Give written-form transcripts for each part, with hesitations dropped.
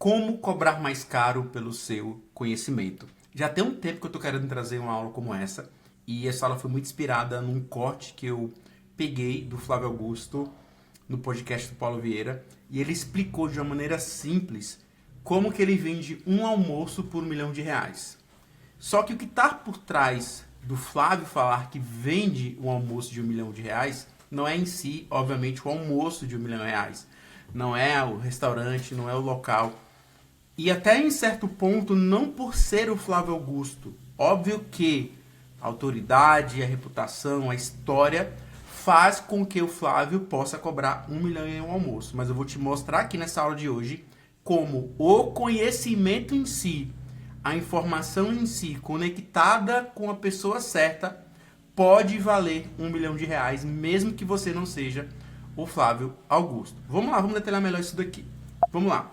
Como cobrar mais caro pelo seu conhecimento. Já tem um tempo que eu estou querendo trazer uma aula como essa, e essa aula foi muito inspirada num corte que eu peguei do Flávio Augusto no podcast do Paulo Vieira, e ele explicou de uma maneira simples como que ele vende um almoço por R$ 1 milhão. Só que o que está por trás do Flávio falar que vende um almoço de R$ 1 milhão não é em si, obviamente, o almoço de R$ 1 milhão. Não é o restaurante, não é o local. E até em certo ponto, não por ser o Flávio Augusto. Óbvio que a autoridade, a reputação, a história faz com que o Flávio possa cobrar R$ 1 milhão em um almoço. Mas eu vou te mostrar aqui nessa aula de hoje como o conhecimento em si, a informação em si, conectada com a pessoa certa, pode valer R$ 1 milhão, mesmo que você não seja o Flávio Augusto. Vamos lá, vamos detalhar melhor isso daqui. Vamos lá.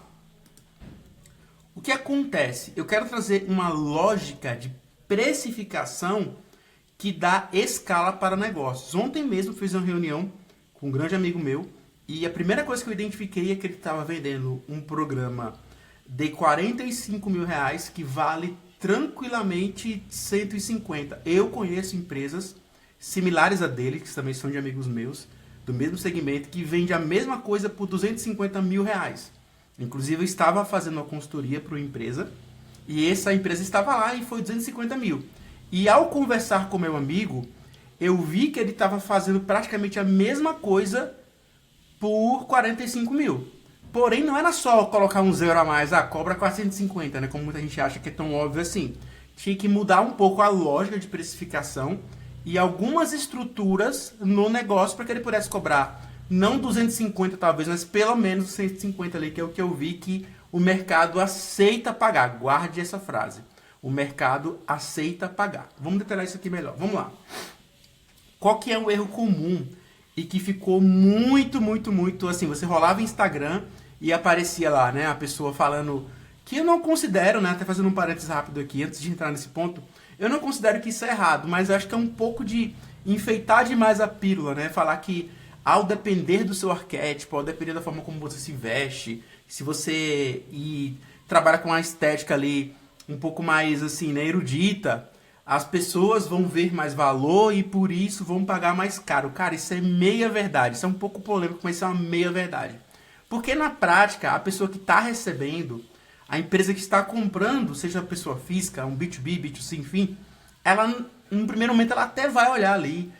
O que acontece? Eu quero trazer uma lógica de precificação que dá escala para negócios. Ontem mesmo fiz uma reunião com um grande amigo meu e a primeira coisa que eu identifiquei é que ele estava vendendo um programa de R$ 45 mil que vale tranquilamente 150. Eu conheço empresas similares a dele, que também são de amigos meus, do mesmo segmento, que vende a mesma coisa por R$ 250 mil. Inclusive, eu estava fazendo uma consultoria para uma empresa e essa empresa estava lá e foi 250 mil. E ao conversar com meu amigo, eu vi que ele estava fazendo praticamente a mesma coisa por 45 mil. Porém, não era só colocar um zero a mais, cobra 450, né? Como muita gente acha que é tão óbvio assim. Tinha que mudar um pouco a lógica de precificação e algumas estruturas no negócio para que ele pudesse cobrar não 250 talvez, mas pelo menos 150 ali, que é o que eu vi que o mercado aceita pagar. Guarde essa frase. O mercado aceita pagar. Vamos detalhar isso aqui melhor. Vamos lá. Qual que é um erro comum e que ficou muito assim, você rolava Instagram e aparecia lá, né, a pessoa falando que eu não considero, né, até fazendo um parênteses rápido aqui antes de entrar nesse ponto, eu não considero que isso é errado, mas eu acho que é um pouco de enfeitar demais a pílula, né, falar que ao depender do seu arquétipo, ao depender da forma como você se veste, se você trabalha com a estética ali um pouco mais assim, né, erudita, as pessoas vão ver mais valor e por isso vão pagar mais caro. Cara, isso é meia verdade. Isso é um pouco polêmico, mas isso é uma meia verdade. Porque na prática, a pessoa que está recebendo, a empresa que está comprando, seja a pessoa física, um B2B, B2C, enfim, ela, no primeiro momento, ela até vai olhar ali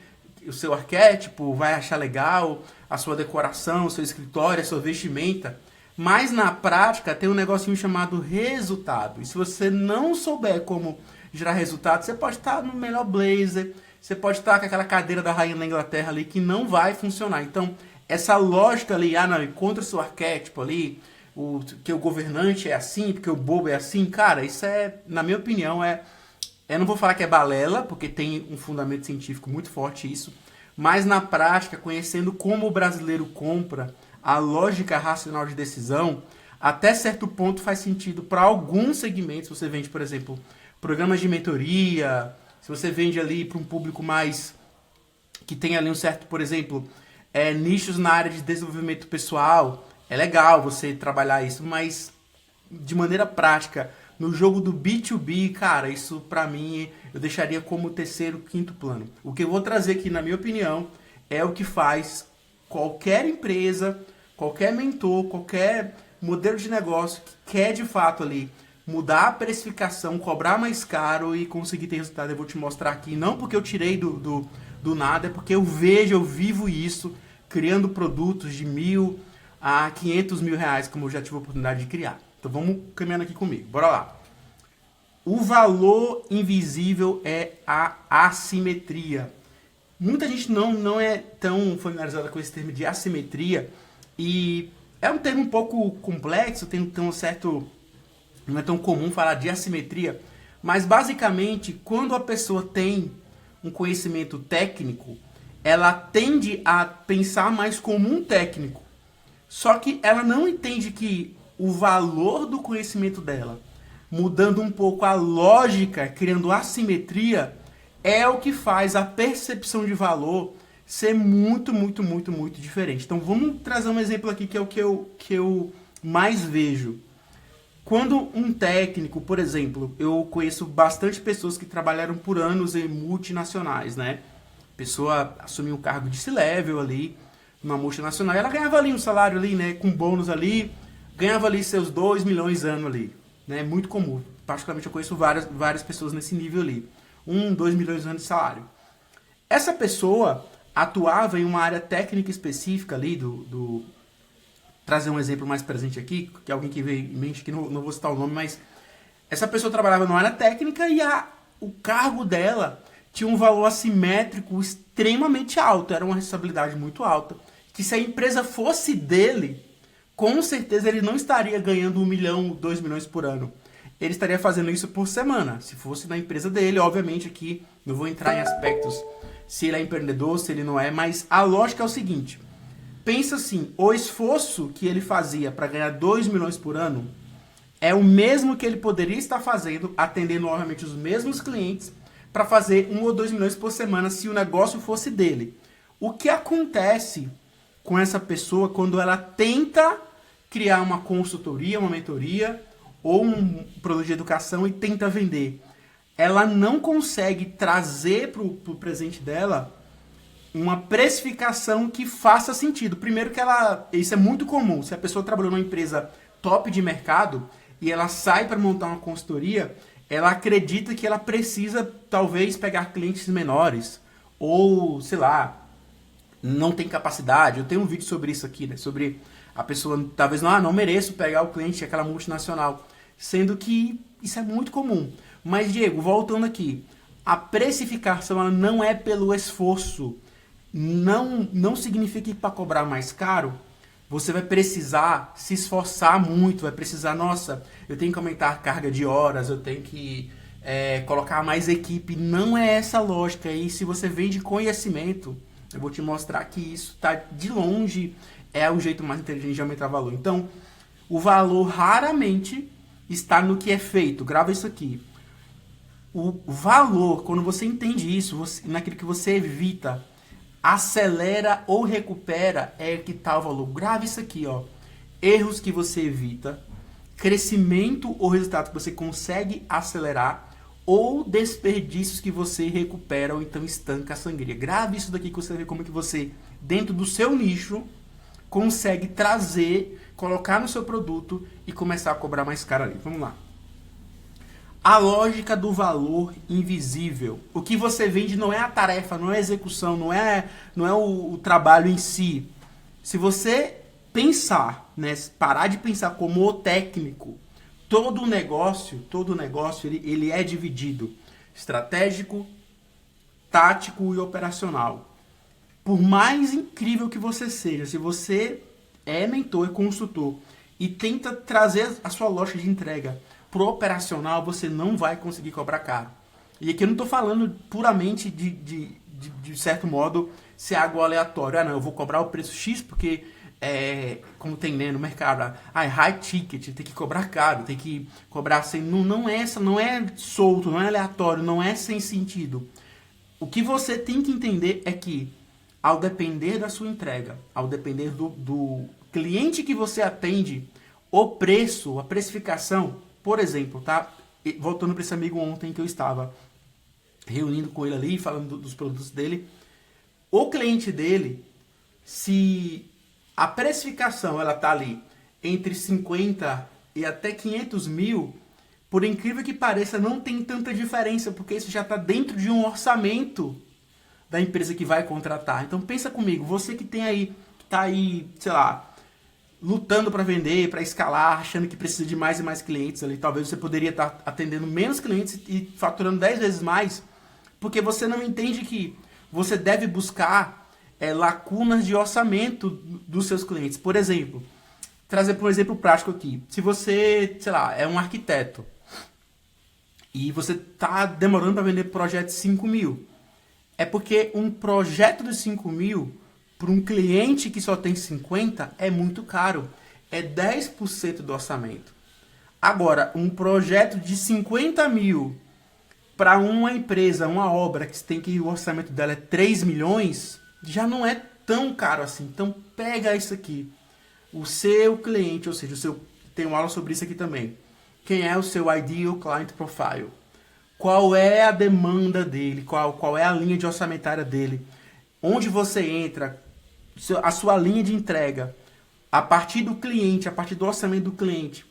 o seu arquétipo, vai achar legal a sua decoração, o seu escritório, a sua vestimenta. Mas na prática tem um negocinho chamado resultado. E se você não souber como gerar resultado, você pode estar no melhor blazer, você pode estar com aquela cadeira da rainha da Inglaterra ali que não vai funcionar. Então, essa lógica ali, não, encontra o seu arquétipo ali, que o governante é assim, porque o bobo é assim, cara, isso é, na minha opinião, eu não vou falar que é balela, porque tem um fundamento científico muito forte isso, mas na prática, conhecendo como o brasileiro compra, a lógica racional de decisão, até certo ponto faz sentido para alguns segmentos. Você vende, por exemplo, programas de mentoria, se você vende ali para um público mais que tem ali um certo, por exemplo, nichos na área de desenvolvimento pessoal, é legal você trabalhar isso, mas de maneira prática, no jogo do B2B, cara, isso pra mim eu deixaria como terceiro, quinto plano. O que eu vou trazer aqui, na minha opinião, é o que faz qualquer empresa, qualquer mentor, qualquer modelo de negócio que quer de fato ali mudar a precificação, cobrar mais caro e conseguir ter resultado. Eu vou te mostrar aqui, não porque eu tirei do nada, é porque eu vejo, eu vivo isso, criando produtos de R$ 1.000 a R$ 500 mil, como eu já tive a oportunidade de criar. Então vamos caminhando aqui comigo, bora lá. O valor invisível é a assimetria. Muita gente não é tão familiarizada com esse termo de assimetria e é um termo um pouco complexo, tem um certo... não é tão comum falar de assimetria, mas basicamente quando a pessoa tem um conhecimento técnico, ela tende a pensar mais como um técnico. Só que ela não entende que o valor do conhecimento dela, mudando um pouco a lógica, criando assimetria, é o que faz a percepção de valor ser muito diferente. Então vamos trazer um exemplo aqui que é o que eu mais vejo. Quando um técnico, por exemplo, eu conheço bastante pessoas que trabalharam por anos em multinacionais, né? Pessoa assumiu um cargo de C-level ali, numa multinacional, ela ganhava ali um salário ali, né, com bônus ali, ganhava ali seus 2 milhões ano ali, né? Muito comum. Particularmente eu conheço várias pessoas nesse nível ali. 2 milhões de anos de salário. Essa pessoa atuava em uma área técnica específica ali trazer um exemplo mais presente aqui, que é alguém que veio em mente, que não vou citar o nome, mas essa pessoa trabalhava numa área técnica e o cargo dela tinha um valor assimétrico extremamente alto, era uma responsabilidade muito alta, que se a empresa fosse dele, com certeza ele não estaria ganhando 1 milhão, 2 milhões por ano. Ele estaria fazendo isso por semana. Se fosse na empresa dele, obviamente aqui não vou entrar em aspectos se ele é empreendedor, se ele não é, mas a lógica é o seguinte: pensa assim, o esforço que ele fazia para ganhar 2 milhões por ano é o mesmo que ele poderia estar fazendo, atendendo obviamente os mesmos clientes, para fazer 1 ou 2 milhões por semana se o negócio fosse dele. O que acontece com essa pessoa quando ela tenta criar uma consultoria, uma mentoria ou um produto de educação e tenta vender? Ela não consegue trazer para o presente dela uma precificação que faça sentido. Primeiro que isso é muito comum, se a pessoa trabalhou numa empresa top de mercado e ela sai para montar uma consultoria, ela acredita que ela precisa talvez pegar clientes menores ou, sei lá, não tem capacidade. Eu tenho um vídeo sobre isso aqui, né? Sobre a pessoa talvez não mereço pegar o cliente daquela multinacional, sendo que isso é muito comum. Mas Diego, voltando aqui, a precificação ela não é pelo esforço. Não significa que para cobrar mais caro você vai precisar se esforçar muito, vai precisar, nossa, eu tenho que aumentar a carga de horas, eu tenho que colocar mais equipe. Não é essa a lógica. E se você vende conhecimento, eu vou te mostrar que isso está de longe é o jeito mais inteligente de aumentar valor. Então, o valor raramente está no que é feito. Grava isso aqui. O valor, quando você entende isso, naquilo que você evita, acelera ou recupera, é que tá o valor. Grave isso aqui, ó. Erros que você evita, crescimento ou resultado que você consegue acelerar, ou desperdícios que você recupera ou então estanca a sangria. Grave isso daqui que você vê como que você, dentro do seu nicho, consegue trazer, colocar no seu produto e começar a cobrar mais caro ali. Vamos lá. A lógica do valor invisível. O que você vende não é a tarefa, não é a execução, não é o trabalho em si. Se você pensar, né, parar de pensar como o técnico, todo negócio ele é dividido: estratégico, tático e operacional. Por mais incrível que você seja, se você é mentor, é consultor e tenta trazer a sua lógica de entrega pro operacional, você não vai conseguir cobrar caro. E aqui eu não estou falando puramente de certo modo, ser algo aleatório. Não, eu vou cobrar o preço X porque, como tem, né, no mercado, high ticket, tem que cobrar caro, tem que cobrar sem... Não é solto, não é aleatório, não é sem sentido. O que você tem que entender é que, ao depender da sua entrega, ao depender do cliente que você atende, o preço, a precificação... Por exemplo, tá? Voltando para esse amigo ontem que eu estava reunindo com ele ali, falando dos produtos dele. O cliente dele, se a precificação ela tá ali entre 50 e até 500 mil, por incrível que pareça, não tem tanta diferença, porque isso já está dentro de um orçamento da empresa que vai contratar. Então pensa comigo, você que tem aí, que tá aí, sei lá, lutando para vender, para escalar, achando que precisa de mais e mais clientes ali. Talvez você poderia estar atendendo menos clientes e faturando 10 vezes mais, porque você não entende que você deve buscar lacunas de orçamento dos seus clientes. Por exemplo, trazer por um exemplo prático aqui. Se você, sei lá, é um arquiteto e você está demorando para vender projeto de 5 mil, é porque um projeto de 5 mil para um cliente que só tem 50 é muito caro. É 10% do orçamento. Agora, um projeto de 50 mil para uma empresa, uma obra que tem que o orçamento dela é 3 milhões, já não é tão caro assim. Então pega isso aqui. O seu cliente, ou seja, tem uma aula sobre isso aqui também. quem é o seu ideal client profile, qual é a demanda dele, qual é a linha de orçamentária dele, onde você entra, a sua linha de entrega, a partir do cliente, a partir do orçamento do cliente,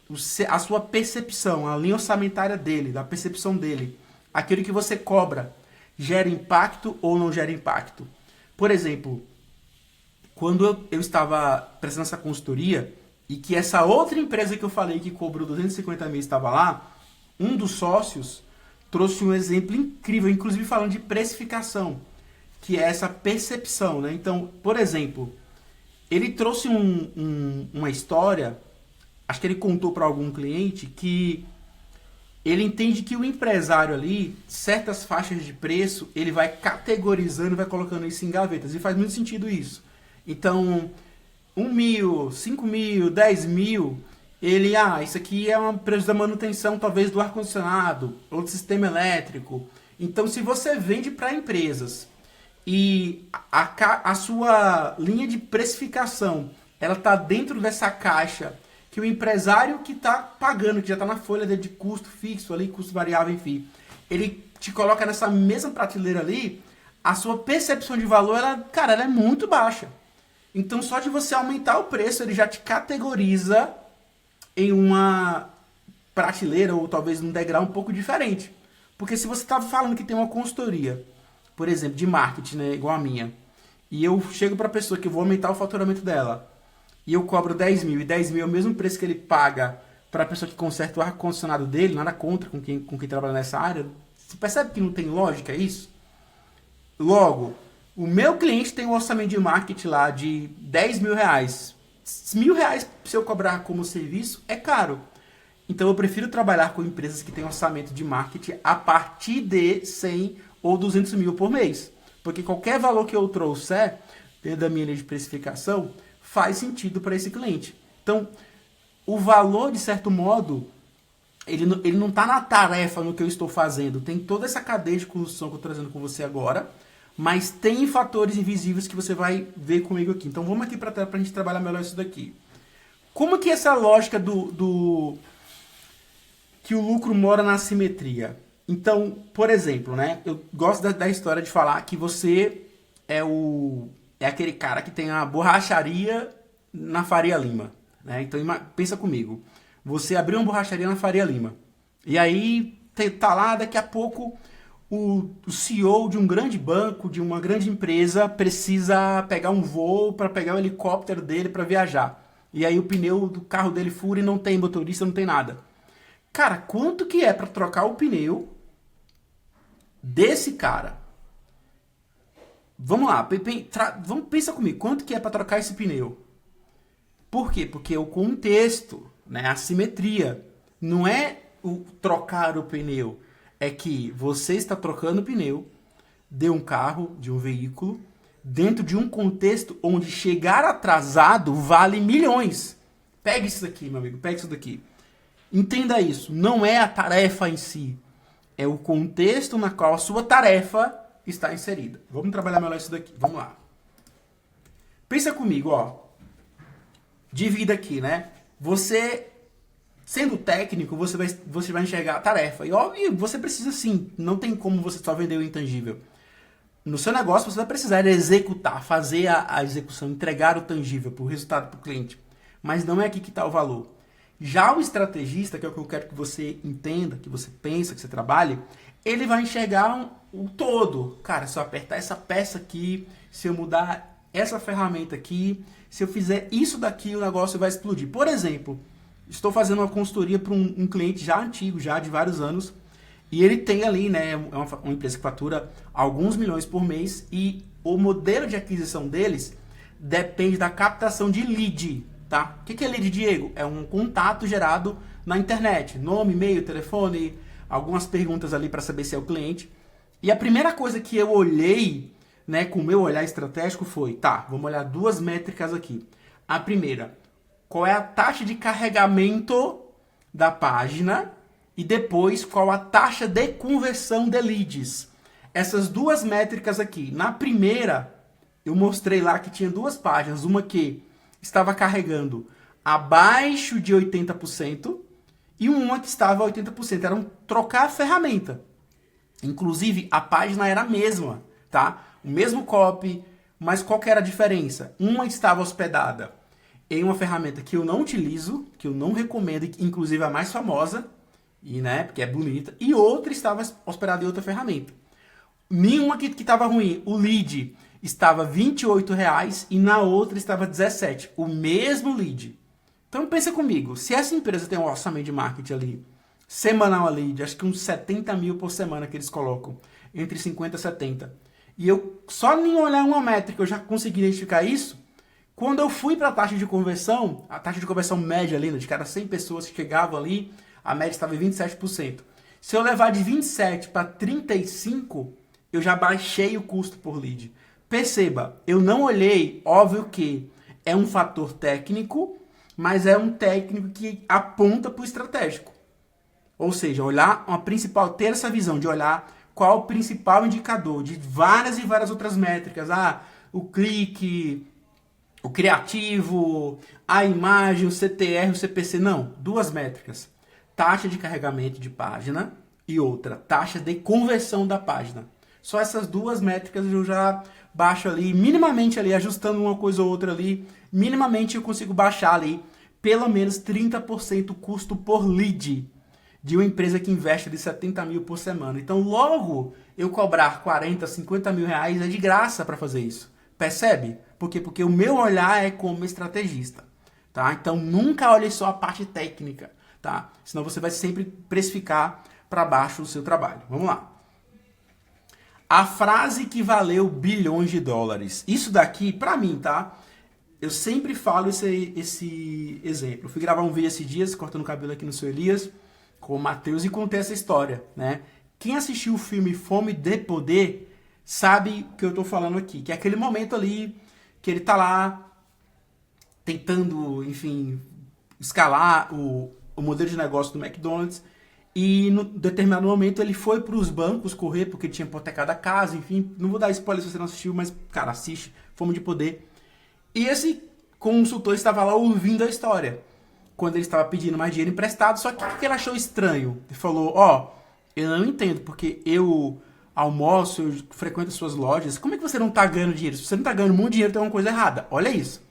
a sua percepção, a linha orçamentária dele, da percepção dele, aquilo que você cobra, gera impacto ou não gera impacto. Por exemplo, quando eu estava prestando essa consultoria e que essa outra empresa que eu falei que cobrou 250 mil estava lá, um dos sócios trouxe um exemplo incrível, inclusive falando de precificação, que é essa percepção, né? Então, por exemplo, ele trouxe uma história, acho que ele contou para algum cliente, que ele entende que o empresário ali, certas faixas de preço, ele vai categorizando, vai colocando isso em gavetas, e faz muito sentido isso. Então, 1.000, 5.000, 10.000, ele, isso aqui é um preço da manutenção, talvez, do ar-condicionado, ou do sistema elétrico. Então, se você vende para empresas e a sua linha de precificação, ela está dentro dessa caixa que o empresário que está pagando, que já está na folha dele de custo fixo ali, custo variável, enfim, ele te coloca nessa mesma prateleira ali, a sua percepção de valor, ela é muito baixa. Então, só de você aumentar o preço, ele já te categoriza em uma prateleira ou talvez num degrau um pouco diferente. Porque se você está falando que tem uma consultoria, por exemplo, de marketing, né, igual a minha, e eu chego para a pessoa que eu vou aumentar o faturamento dela, e eu cobro 10 mil, e 10 mil é o mesmo preço que ele paga para a pessoa que conserta o ar-condicionado dele, nada contra com quem trabalha nessa área, você percebe que não tem lógica isso? Logo, o meu cliente tem um orçamento de marketing lá de 10 mil reais. R$ 1.000 se eu cobrar como serviço é caro. Então eu prefiro trabalhar com empresas que têm orçamento de marketing a partir de 100 ou 200 mil por mês. Porque qualquer valor que eu trouxer dentro da minha linha de precificação faz sentido para esse cliente. Então, o valor, de certo modo, ele não está na tarefa, no que eu estou fazendo. Tem toda essa cadeia de construção que eu estou trazendo com você agora, mas tem fatores invisíveis que você vai ver comigo aqui. Então, vamos aqui para a tela para a gente trabalhar melhor isso daqui. Como que essa lógica que o lucro mora na assimetria? Então, por exemplo, né, eu gosto da história de falar que você é aquele cara que tem a borracharia na Faria Lima, né? Então, pensa comigo. Você abriu uma borracharia na Faria Lima. E aí, tá lá, daqui a pouco, o CEO de um grande banco, de uma grande empresa, precisa pegar um voo para pegar o helicóptero dele para viajar. E aí o pneu do carro dele fura e não tem motorista, não tem nada. Cara, quanto que é para trocar o pneu desse cara? Vamos lá, pensa comigo, quanto que é para trocar esse pneu? Por quê? Porque o contexto, né, a simetria, não é o trocar o pneu, é que você está trocando o pneu de um carro, de um veículo, dentro de um contexto onde chegar atrasado vale milhões. Pega isso daqui, meu amigo, pega isso daqui. Entenda isso, não é a tarefa em si, é o contexto na qual a sua tarefa está inserida. Vamos trabalhar melhor isso daqui, vamos lá. Pensa comigo, ó. Divida aqui, né? Você, sendo técnico, você vai enxergar a tarefa. E óbvio, você precisa sim, não tem como você só vender o intangível. No seu negócio, você vai precisar executar, fazer a execução, entregar o tangível para o resultado para o cliente. Mas não é aqui que está o valor. Já o estrategista, que é o que eu quero que você entenda, que você pensa, que você trabalhe, ele vai enxergar o todo. Cara, se eu apertar essa peça aqui, se eu mudar essa ferramenta aqui, se eu fizer isso daqui, o negócio vai explodir. Por exemplo, estou fazendo uma consultoria para um cliente já antigo, já de vários anos, e ele tem ali, né, uma empresa que fatura alguns milhões por mês, e o modelo de aquisição deles depende da captação de lead, tá? O que é lead, Diego? É um contato gerado na internet, nome, e-mail, telefone, algumas perguntas ali para saber se é o cliente. E a primeira coisa que eu olhei, né, com o meu olhar estratégico foi, tá, vamos olhar duas métricas aqui. A primeira, qual é a taxa de carregamento da página e depois qual a taxa de conversão de leads. Essas duas métricas aqui. Na primeira, eu mostrei lá que tinha duas páginas, uma que estava carregando abaixo de 80% e uma que estava 80%. Era trocar a ferramenta. Inclusive, a página era a mesma, tá? O mesmo copy, mas qual que era a diferença? Uma estava hospedada em uma ferramenta que eu não utilizo, que eu não recomendo, inclusive a mais famosa, e, né, porque é bonita, e outra estava hospedada em outra ferramenta. Nenhuma que estava ruim. O lead estava R$28 e na outra estava 17. O mesmo lead. Então pensa comigo, se essa empresa tem um orçamento de marketing ali, semanal ali, de acho que uns 70 mil por semana que eles colocam, entre 50 e 70, e eu só em olhar uma métrica eu já consegui identificar isso, quando eu fui para a taxa de conversão média ali, de cada 100 pessoas que chegavam ali, a média estava em 27%. Se eu levar de 27 para 35, eu já baixei o custo por lead. Perceba, eu não olhei, óbvio que é um fator técnico, mas é um técnico que aponta para o estratégico. Ou seja, olhar ter essa visão de olhar qual o principal indicador de várias e várias outras métricas. O clique, o criativo, a imagem, o CTR, o CPC. Não, duas métricas. Taxa de carregamento de página e outra, taxa de conversão da página. Só essas duas métricas eu já baixo ali, minimamente ali, ajustando uma coisa ou outra ali, minimamente eu consigo baixar ali pelo menos 30% o custo por lead de uma empresa que investe de 70 mil por semana. Então, logo eu cobrar 40, 50 mil reais é de graça para fazer isso. Percebe? Por quê? Porque o meu olhar é como estrategista. Tá? Então, nunca olhe só a parte técnica. Tá? Senão você vai sempre precificar para baixo o seu trabalho. Vamos lá. A frase que valeu bilhões de dólares. Isso daqui, para mim, tá? Eu sempre falo esse exemplo. Eu fui gravar um vídeo esses dias, cortando o cabelo aqui no seu Elias, com o Matheus, e contei essa história, né? Quem assistiu o filme Fome de Poder sabe o que eu tô falando aqui, que é aquele momento ali que ele tá lá tentando, enfim, escalar o modelo de negócio do McDonald's, e em determinado momento ele foi para os bancos correr porque ele tinha hipotecado a casa, enfim, não vou dar spoiler se você não assistiu, mas, cara, assiste, Fome de Poder. E esse consultor estava lá ouvindo a história, quando ele estava pedindo mais dinheiro emprestado, só que o que ele achou estranho? Ele falou, eu não entendo, porque eu almoço, eu frequento as suas lojas, como é que você não está ganhando dinheiro? Se você não está ganhando muito dinheiro, tem uma coisa errada, olha isso.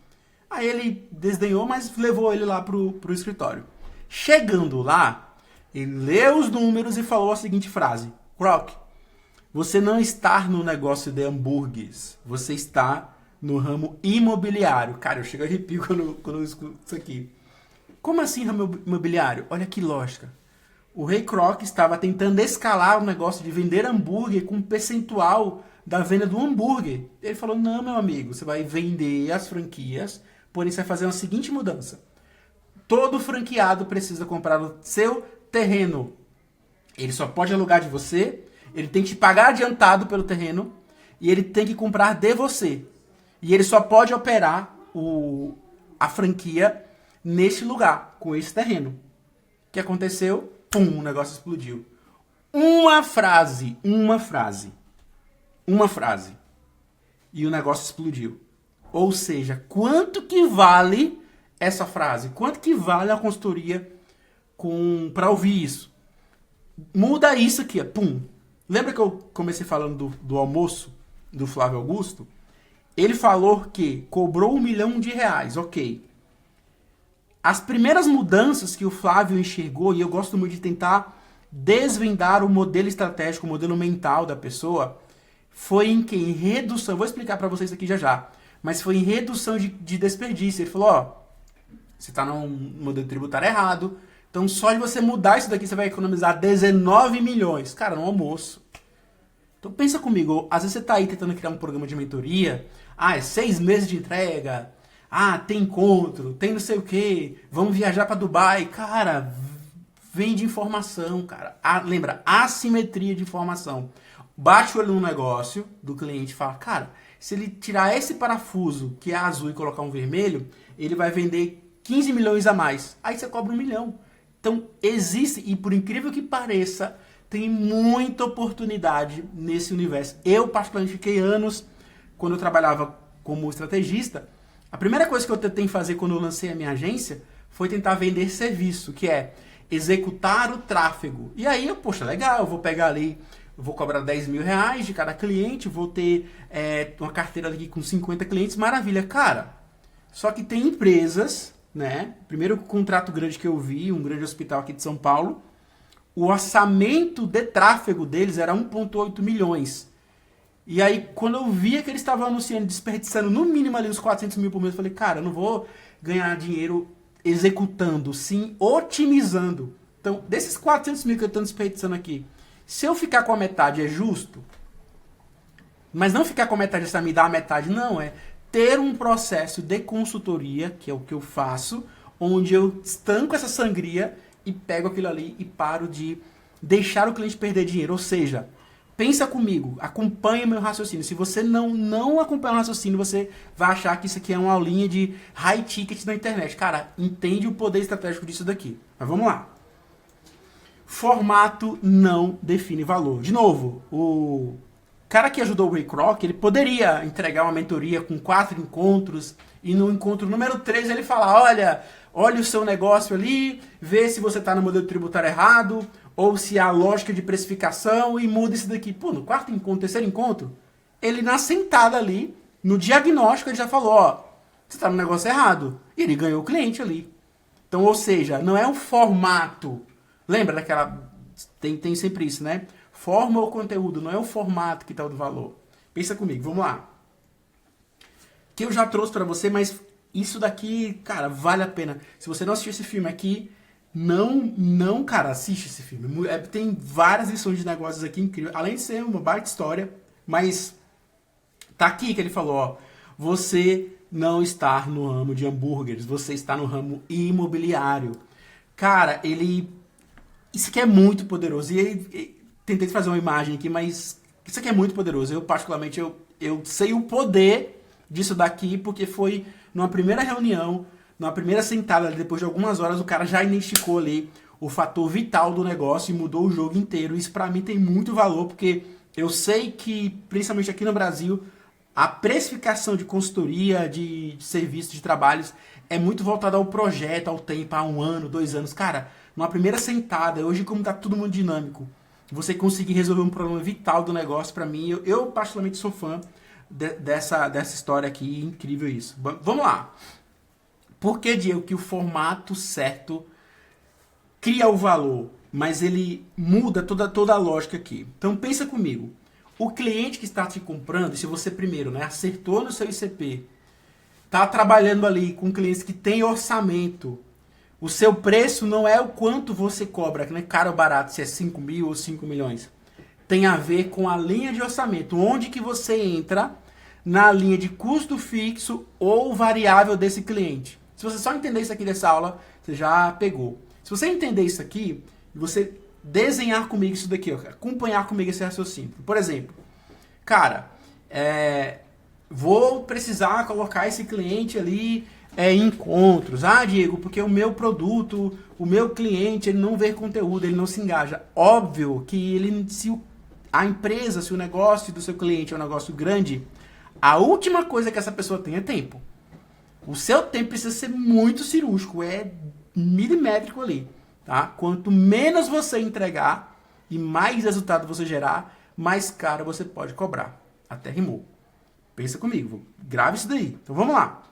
Aí ele desdenhou, mas levou ele lá pro escritório. Chegando lá, ele leu os números e falou a seguinte frase: Croc, você não está no negócio de hambúrgueres, você está no ramo imobiliário. Cara, eu chego a arrepio quando eu escuto isso aqui. Como assim ramo imobiliário? Olha que lógica. O Rei Croc estava tentando escalar o negócio de vender hambúrguer com um percentual da venda do hambúrguer. Ele falou, não, meu amigo, você vai vender as franquias, porém você vai fazer uma seguinte mudança. Todo franqueado precisa comprar o seu terreno. Ele só pode alugar de você, ele tem que te pagar adiantado pelo terreno e ele tem que comprar de você. E ele só pode operar a franquia neste lugar, com esse terreno. O que aconteceu? Pum, o negócio explodiu. Uma frase. E o negócio explodiu. Ou seja, quanto que vale essa frase? Quanto que vale a consultoria para ouvir isso? Muda isso aqui, pum. Lembra que eu comecei falando do almoço do Flávio Augusto? Ele falou que cobrou R$1 milhão, ok. As primeiras mudanças que o Flávio enxergou, e eu gosto muito de tentar desvendar o modelo estratégico, o modelo mental da pessoa, foi em que? Em redução, vou explicar para vocês aqui já, mas foi em redução de desperdício. Ele falou, você está num modelo tributário errado, então só de você mudar isso daqui você vai economizar 19 milhões. Cara, no almoço. Então pensa comigo, às vezes você está aí tentando criar um programa de mentoria, é 6 meses de entrega, tem encontro, tem não sei o que, vamos viajar para Dubai. Cara, vende informação, cara. Lembra, assimetria de informação. Bate o olho no negócio do cliente e fala, cara, se ele tirar esse parafuso que é azul e colocar um vermelho, ele vai vender 15 milhões a mais. Aí você cobra 1 milhão. Então existe, e por incrível que pareça, tem muita oportunidade nesse universo. Eu particularmente fiquei anos, quando eu trabalhava como estrategista, a primeira coisa que eu tentei fazer quando eu lancei a minha agência foi tentar vender serviço, que é, executar o tráfego. E aí, poxa, legal, eu vou pegar ali, eu vou cobrar 10 mil reais de cada cliente, vou ter uma carteira aqui com 50 clientes, maravilha. Cara, só que tem empresas, né? Primeiro contrato grande que eu vi, um grande hospital aqui de São Paulo, o orçamento de tráfego deles era 1,8 milhões. E aí, quando eu via que eles estavam anunciando, desperdiçando no mínimo ali os 400 mil por mês, eu falei, cara, eu não vou ganhar dinheiro executando, sim otimizando. Então, desses 400 mil que eu estou desperdiçando aqui, se eu ficar com a metade é justo? Mas não ficar com a metade, essa me dá a metade, não. É ter um processo de consultoria, que é o que eu faço, onde eu estanco essa sangria e pego aquilo ali e paro de deixar o cliente perder dinheiro. Ou seja, pensa comigo, acompanha meu raciocínio. Se você não acompanha o raciocínio, você vai achar que isso aqui é uma aulinha de high ticket na internet. Cara, entende o poder estratégico disso daqui. Mas vamos lá. Formato não define valor. De novo, o cara que ajudou o Ray Kroc, ele poderia entregar uma mentoria com 4 encontros e no encontro número 3 ele fala, olha o seu negócio ali, vê se você está no modelo tributário errado, ou se há lógica de precificação e muda isso daqui. Pô, no quarto encontro, terceiro encontro, ele na sentada ali, no diagnóstico, ele já falou, você está no negócio errado. E ele ganhou o cliente ali. Então, ou seja, não é um formato. Lembra daquela... Tem sempre isso, né? Forma ou conteúdo, não é o formato que está o valor. Pensa comigo, vamos lá. Que eu já trouxe para você, mas isso daqui, cara, vale a pena. Se você não assistiu esse filme aqui, cara, assiste esse filme. Tem várias lições de negócios aqui incríveis. Além de ser uma baita história, mas tá aqui que ele falou, você não está no ramo de hambúrgueres, você está no ramo imobiliário. Cara, isso aqui é muito poderoso. E tentei fazer uma imagem aqui, mas isso aqui é muito poderoso. Eu, particularmente, eu sei o poder disso daqui, porque foi numa primeira reunião, numa primeira sentada, depois de algumas horas, o cara já identificou ali o fator vital do negócio e mudou o jogo inteiro. Isso pra mim tem muito valor, porque eu sei que, principalmente aqui no Brasil, a precificação de consultoria, de serviços, de trabalhos, é muito voltada ao projeto, ao tempo, a 1 ano, 2 anos. Cara, numa primeira sentada, hoje como tá todo mundo dinâmico, você conseguir resolver um problema vital do negócio, pra mim, eu particularmente sou fã dessa história aqui, incrível isso. Vamos lá. Por que, Diego, que o formato certo cria o valor, mas ele muda toda a lógica aqui? Então pensa comigo. O cliente que está te comprando, se você primeiro, né, acertou no seu ICP, está trabalhando ali com clientes que têm orçamento, o seu preço não é o quanto você cobra, né, caro ou barato, se é 5 mil ou 5 milhões. Tem a ver com a linha de orçamento, onde que você entra na linha de custo fixo ou variável desse cliente. Se você só entender isso aqui dessa aula, você já pegou. Se você entender isso aqui, você desenhar comigo isso daqui, acompanhar comigo esse raciocínio. Por exemplo, cara, vou precisar colocar esse cliente ali em encontros. Ah, Diego, porque o meu produto, o meu cliente, ele não vê conteúdo, ele não se engaja. Óbvio que se a empresa, se o negócio do seu cliente é um negócio grande, a última coisa que essa pessoa tem é tempo. O seu tempo precisa ser muito cirúrgico, é milimétrico ali, tá? Quanto menos você entregar e mais resultado você gerar, mais caro você pode cobrar. Até rimou. Pensa comigo, grave isso daí. Então vamos lá.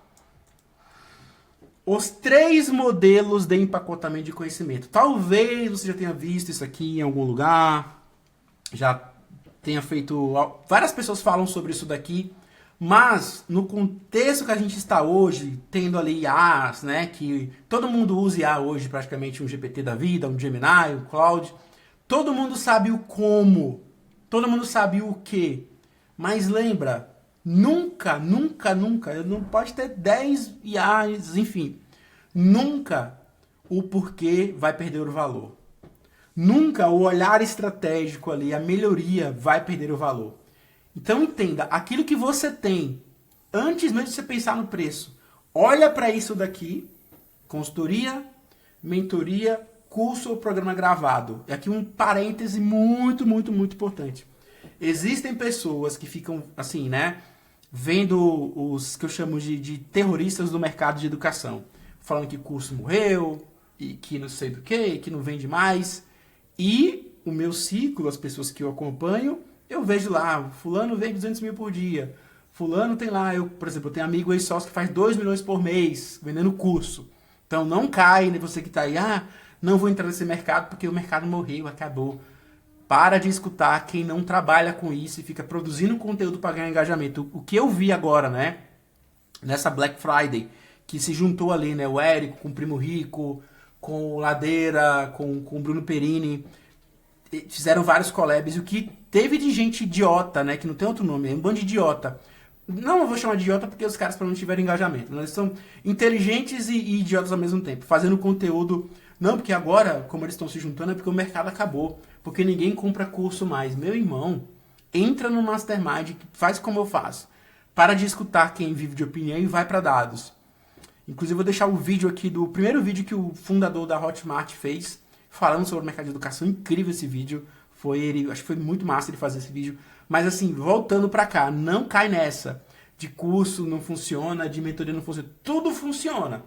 Os 3 modelos de empacotamento de conhecimento. Talvez você já tenha visto isso aqui em algum lugar, já tenha feito... Várias pessoas falam sobre isso daqui, mas no contexto que a gente está hoje, tendo ali IAs, né, que todo mundo usa IA hoje, praticamente um GPT da vida, um Gemini, um Claude, todo mundo sabe o como, todo mundo sabe o que, mas lembra, nunca, não pode ter 10 IAs, enfim, nunca o porquê vai perder o valor. Nunca o olhar estratégico ali, a melhoria vai perder o valor. Então entenda, aquilo que você tem, antes mesmo de você pensar no preço, olha para isso daqui, consultoria, mentoria, curso ou programa gravado. E aqui um parêntese muito importante. Existem pessoas que ficam assim, né, vendo os que eu chamo de terroristas do mercado de educação, falando que curso morreu, e que não sei do que não vende mais. E o meu ciclo, as pessoas que eu acompanho, eu vejo lá, fulano vende 200 mil por dia. Fulano tem lá, por exemplo, eu tenho amigo ex-sócio que faz 2 milhões por mês vendendo curso. Então não cai, né, você que tá aí, não vou entrar nesse mercado porque o mercado morreu, acabou. Para de escutar quem não trabalha com isso e fica produzindo conteúdo para ganhar engajamento. O que eu vi agora, né, nessa Black Friday, que se juntou ali, né, o Érico com o Primo Rico, com o Ladeira, com o Bruno Perini, fizeram vários collabs, e o que teve de gente idiota, né, que não tem outro nome, é um bando de idiota. Não eu vou chamar de idiota porque os caras não tiveram engajamento, mas eles são inteligentes e idiotas ao mesmo tempo, fazendo conteúdo. Não, porque agora, como eles estão se juntando, é porque o mercado acabou, porque ninguém compra curso mais. Meu irmão, entra no Mastermind, faz como eu faço. Para de escutar quem vive de opinião e vai para dados. Inclusive, eu vou deixar o vídeo aqui do primeiro vídeo que o fundador da Hotmart fez, falando sobre o mercado de educação. Incrível esse vídeo. Acho que foi muito massa ele fazer esse vídeo. Mas assim, voltando para cá, não cai nessa. De curso não funciona, de mentoria não funciona. Tudo funciona.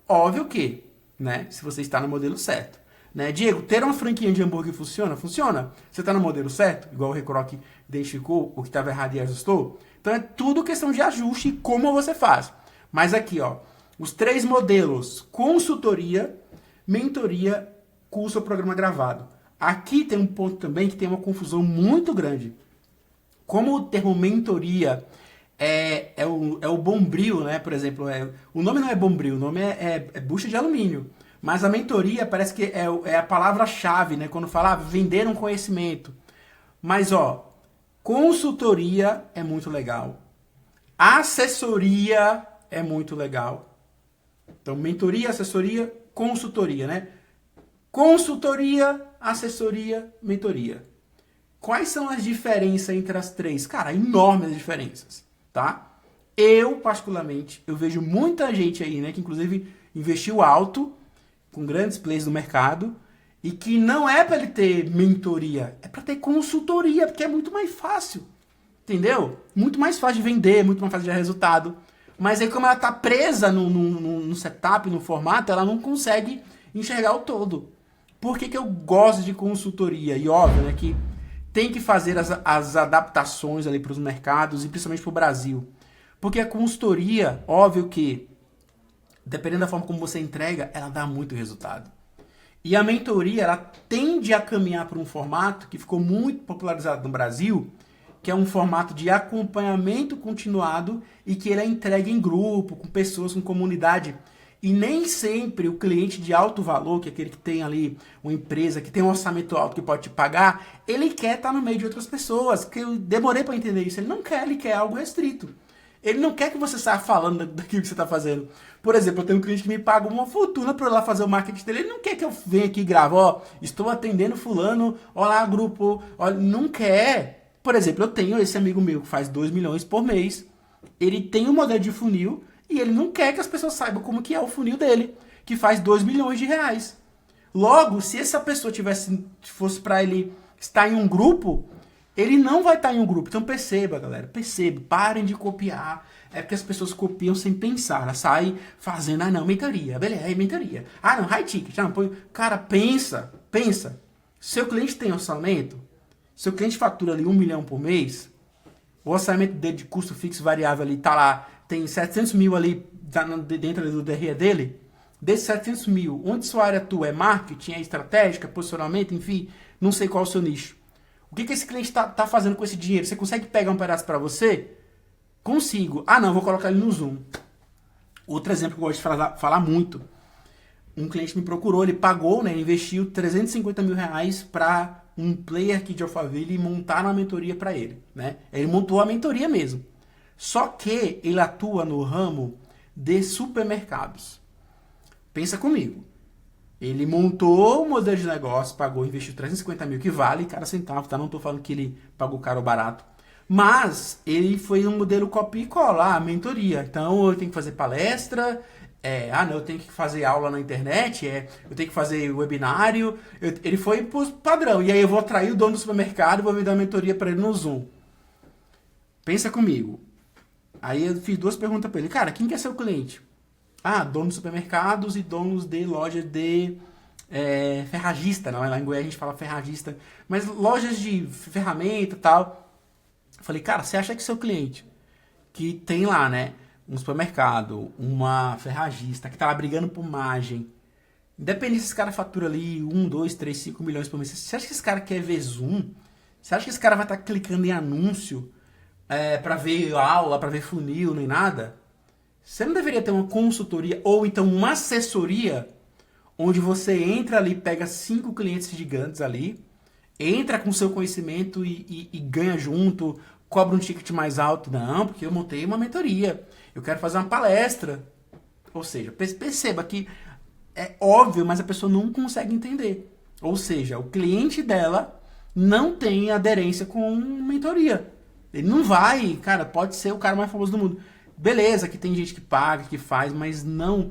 Óbvio que, né? Se você está no modelo certo. Né? Diego, ter uma franquia de hambúrguer funciona? Funciona. Você está no modelo certo? Igual o Recroc identificou o que estava errado e ajustou? Então é tudo questão de ajuste e como você faz. Mas aqui, ó, os 3 modelos: consultoria, mentoria, curso ou programa gravado. Aqui tem um ponto também que tem uma confusão muito grande. Como o termo mentoria é o bombril, né? Por exemplo, o nome não é bombril, o nome é bucha de alumínio. Mas a mentoria parece que é a palavra-chave, né? Quando fala vender um conhecimento. Mas, ó, consultoria é muito legal. Assessoria é muito legal. Então, mentoria, assessoria, consultoria, né? Consultoria, assessoria, mentoria. Quais são as diferenças entre as 3? Cara, enormes diferenças, tá? Eu, particularmente, eu vejo muita gente aí, né, que inclusive investiu alto, com grandes players do mercado, e que não é para ele ter mentoria, é para ter consultoria, porque é muito mais fácil, entendeu? Muito mais fácil de vender, muito mais fácil de dar resultado. Mas aí, como ela tá presa no setup, no formato, ela não consegue enxergar o todo. Por que eu gosto de consultoria? E óbvio, né, que tem que fazer as adaptações ali para os mercados e principalmente para o Brasil. Porque a consultoria, óbvio que, dependendo da forma como você entrega, ela dá muito resultado. E a mentoria, ela tende a caminhar para um formato que ficou muito popularizado no Brasil, que é um formato de acompanhamento continuado e que ele é entregue em grupo, com pessoas, com comunidade. E nem sempre o cliente de alto valor, que é aquele que tem ali uma empresa, que tem um orçamento alto que pode te pagar, ele quer estar no meio de outras pessoas. Que eu demorei para entender isso. Ele não quer, ele quer algo restrito. Ele não quer que você saia falando daquilo que você está fazendo. Por exemplo, eu tenho um cliente que me paga uma fortuna para eu ir lá fazer o marketing dele. Ele não quer que eu venha aqui e grave, ó, estou atendendo fulano, olá grupo, ó, não quer. Por exemplo, eu tenho esse amigo meu que faz 2 milhões por mês. Ele tem um modelo de funil e ele não quer que as pessoas saibam como que é o funil dele, que faz 2 milhões de reais. Logo, se essa pessoa fosse para ele estar em um grupo, ele não vai estar em um grupo. Então perceba, galera, parem de copiar. É porque as pessoas copiam sem pensar. Ela sai fazendo, não, mentoria, beleza, é mentoria. Não, high ticket, não, põe. Cara, pensa. Seu cliente tem orçamento? Seu cliente fatura ali 1 milhão por mês? O orçamento dele de custo fixo variável ali tá lá, tem 700 mil ali dentro do DRE dele? Desses 700 mil, onde sua área atua? É marketing, é estratégica, posicionamento, enfim, não sei qual é o seu nicho. O que esse cliente tá fazendo com esse dinheiro? Você consegue pegar um pedaço para você? Consigo. Não, vou colocar ele no Zoom. Outro exemplo que eu gosto de falar muito. Um cliente me procurou, ele pagou, né, investiu 350 mil reais para um player aqui de Alphaville montar uma mentoria para ele, né? Ele montou a mentoria mesmo. Só que ele atua no ramo de supermercados. Pensa comigo. Ele montou o modelo de negócio, pagou, investiu 350 mil, que vale cada centavo, tá? Não tô falando que ele pagou caro ou barato. Mas ele foi um modelo copia e cola, mentoria. Então eu tenho que fazer palestra, eu tenho que fazer aula na internet, eu tenho que fazer webinário. Ele foi pro padrão. E aí eu vou atrair o dono do supermercado e vou me dar uma mentoria para ele no Zoom. Pensa comigo. Aí eu fiz 2 perguntas para ele. Cara, quem que é seu cliente? donos de supermercados e donos de lojas de ferragista, não, lá em Goiás a gente fala ferragista, mas lojas de ferramenta e tal. Eu falei, cara, você acha que seu cliente, que tem lá, né, um supermercado, uma ferragista, que tá lá brigando por margem, independente se esse cara fatura ali 1, 2, 3, 5 milhões por mês, você acha que esse cara quer ver Zoom? Você acha que esse cara vai estar clicando em anúncio para ver aula, para ver funil, nem nada? Você não deveria ter uma consultoria ou então uma assessoria onde você entra ali, pega 5 clientes gigantes ali, entra com seu conhecimento e ganha junto, cobra um ticket mais alto? Não, porque eu montei uma mentoria, eu quero fazer uma palestra. Ou seja, perceba que é óbvio, mas a pessoa não consegue entender. Ou seja, o cliente dela não tem aderência com mentoria. Ele não vai, cara, pode ser o cara mais famoso do mundo. Beleza, que tem gente que paga, que faz, mas não.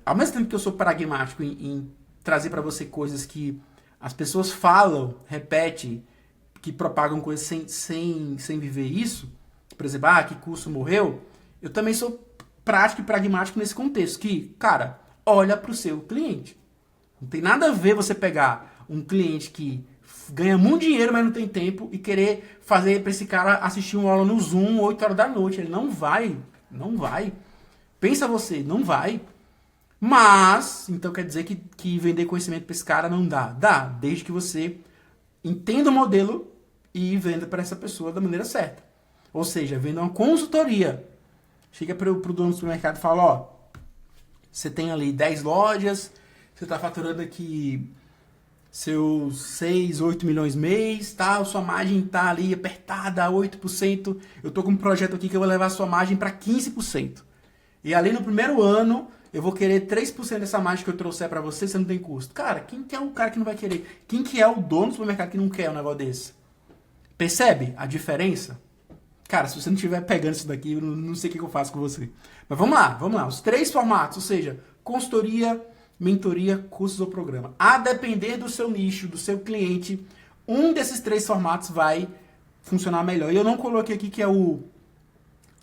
Ao mesmo tempo que eu sou pragmático em trazer para você coisas que as pessoas falam, repetem, que propagam coisas sem viver isso, por exemplo, que curso morreu, eu também sou prático e pragmático nesse contexto, que, cara, olha para o seu cliente. Não tem nada a ver você pegar um cliente que ganha muito dinheiro, mas não tem tempo, e querer fazer para esse cara assistir uma aula no Zoom 8 horas da noite. Ele não vai. Não vai. Pensa você, não vai. Mas, então quer dizer que vender conhecimento para esse cara não dá. Dá, desde que você entenda o modelo e venda para essa pessoa da maneira certa. Ou seja, venda uma consultoria. Chega para o dono do supermercado e fala, ó, você tem ali 10 lojas, você está faturando aqui seus 6, 8 milhões mês, tá? Sua margem tá ali apertada a 8%. Eu tô com um projeto aqui que eu vou levar a sua margem para 15%. E ali no primeiro ano, eu vou querer 3% dessa margem que eu trouxer para você não tem custo. Cara, quem que é o cara que não vai querer? Quem que é o dono do supermercado que não quer um negócio desse? Percebe a diferença? Cara, se você não estiver pegando isso daqui, eu não sei o que eu faço com você. Mas vamos lá. Os 3 formatos, ou seja, consultoria, mentoria, cursos ou programa. A depender do seu nicho, do seu cliente, um desses 3 formatos vai funcionar melhor. E eu não coloquei aqui que é o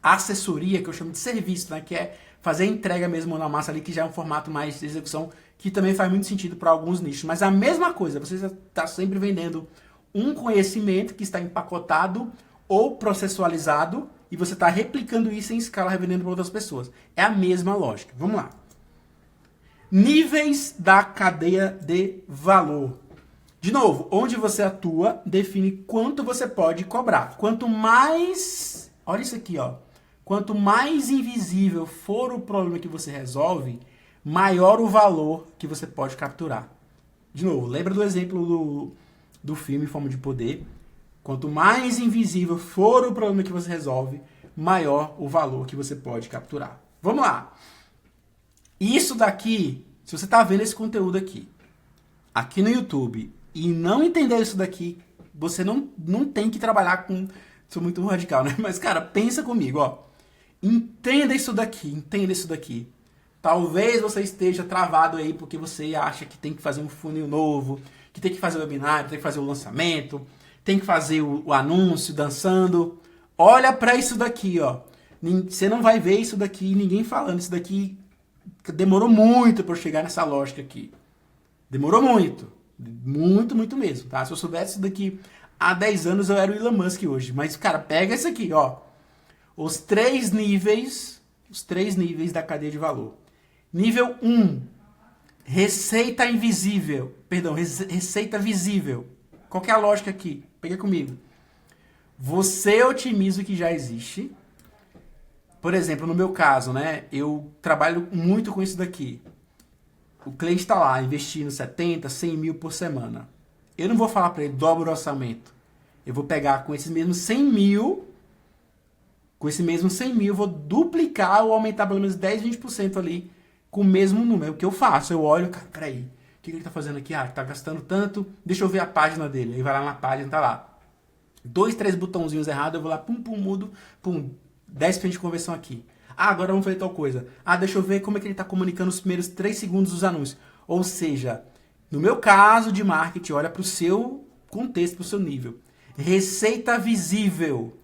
assessoria, que eu chamo de serviço, né? Que é fazer a entrega mesmo na massa ali, que já é um formato mais de execução, que também faz muito sentido para alguns nichos. Mas a mesma coisa, você está sempre vendendo um conhecimento que está empacotado ou processualizado e você está replicando isso em escala, revendendo para outras pessoas. É a mesma lógica. Vamos lá. Níveis da cadeia de valor. De novo, onde você atua define quanto você pode cobrar. Quanto mais, olha isso aqui, ó. Quanto mais invisível for o problema que você resolve, maior o valor que você pode capturar. De novo, lembra do exemplo do filme Fome de Poder? Quanto mais invisível for o problema que você resolve, maior o valor que você pode capturar. Vamos lá. Isso daqui, se você está vendo esse conteúdo aqui no YouTube, e não entender isso daqui, você não tem que trabalhar com... Sou muito radical, né? Mas, cara, pensa comigo, ó. Entenda isso daqui. Talvez você esteja travado aí porque você acha que tem que fazer um funil novo, que tem que fazer o webinar, tem que fazer o lançamento, tem que fazer o anúncio dançando. Olha para isso daqui, ó. Você não vai ver isso daqui, ninguém falando. Isso daqui demorou muito para eu chegar nessa lógica aqui. Demorou muito. Muito mesmo, tá? Se eu soubesse isso daqui há 10 anos, eu era o Elon Musk hoje. Mas, cara, pega isso aqui, ó. Os 3 níveis da cadeia de valor. Nível 1, receita invisível. Perdão, receita visível. Qual que é a lógica aqui? Pega comigo. Você otimiza o que já existe. Por exemplo, no meu caso, né? Eu trabalho muito com isso daqui. O cliente está lá investindo 70, 100 mil por semana. Eu não vou falar para ele, dobra o orçamento. Eu vou pegar com esses mesmos 100 mil... Com esse mesmo 100 mil, eu vou duplicar ou aumentar pelo menos 10, 20% ali com o mesmo número. O que eu faço? Eu olho, cara, peraí, o que ele tá fazendo aqui? Tá gastando tanto, deixa eu ver a página dele. Aí vai lá na página, tá lá. 2, 3 botãozinhos errados, eu vou lá, mudo, 10% de conversão aqui. Agora vamos fazer tal coisa. Deixa eu ver como é que ele tá comunicando os primeiros 3 segundos dos anúncios. Ou seja, no meu caso de marketing, olha pro seu contexto, pro seu nível. Receita visível.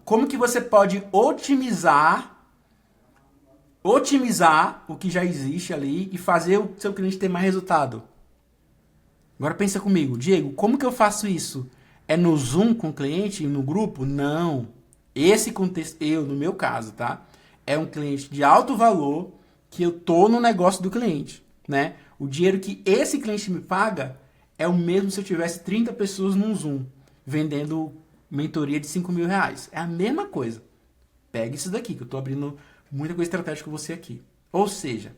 Como que você pode otimizar otimizar o que já existe ali e fazer o seu cliente ter mais resultado. Agora pensa comigo, Diego, como que eu faço isso? É no Zoom com o cliente, no grupo? Não. Esse contexto, no meu caso, tá? É um cliente de alto valor que eu tô no negócio do cliente, né? O dinheiro que esse cliente me paga é o mesmo se eu tivesse 30 pessoas num Zoom vendendo mentoria de 5 mil reais. É a mesma coisa. Pega isso daqui, que eu tô abrindo muita coisa estratégica com você aqui. Ou seja,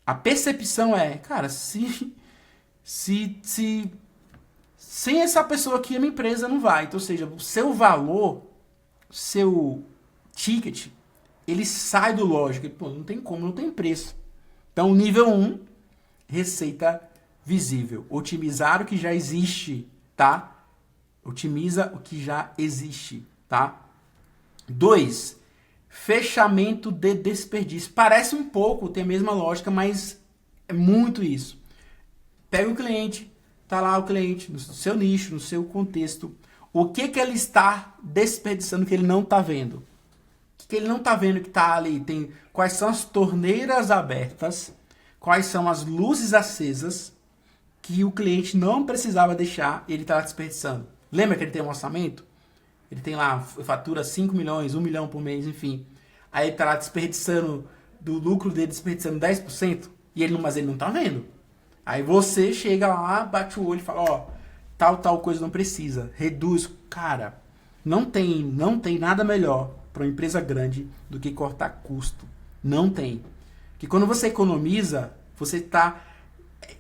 a percepção é, cara, se sem essa pessoa aqui a minha empresa não vai. Então, ou seja, o seu valor, seu ticket, ele sai do lógico. Pô, não tem como, não tem preço. Então, nível 1, receita visível. Otimizar o que já existe, tá? Otimiza o que já existe, tá? 2, fechamento de desperdício. Parece um pouco, tem a mesma lógica, mas é muito isso. Pega o cliente, tá lá o cliente, no seu nicho, no seu contexto. O que ele está desperdiçando que ele não está vendo? O que ele não está vendo que está ali? Quais são as torneiras abertas? Quais são as luzes acesas que o cliente não precisava deixar e ele está desperdiçando? Lembra que ele tem um orçamento? Ele tem lá, fatura 5 milhões, 1 milhão por mês, enfim. Aí ele está lá desperdiçando, do lucro dele desperdiçando 10%, mas ele não está vendo. Aí você chega lá, bate o olho e fala, ó, tal coisa não precisa, reduz. Cara, não tem nada melhor para uma empresa grande do que cortar custo. Não tem. Porque quando você economiza, você tá...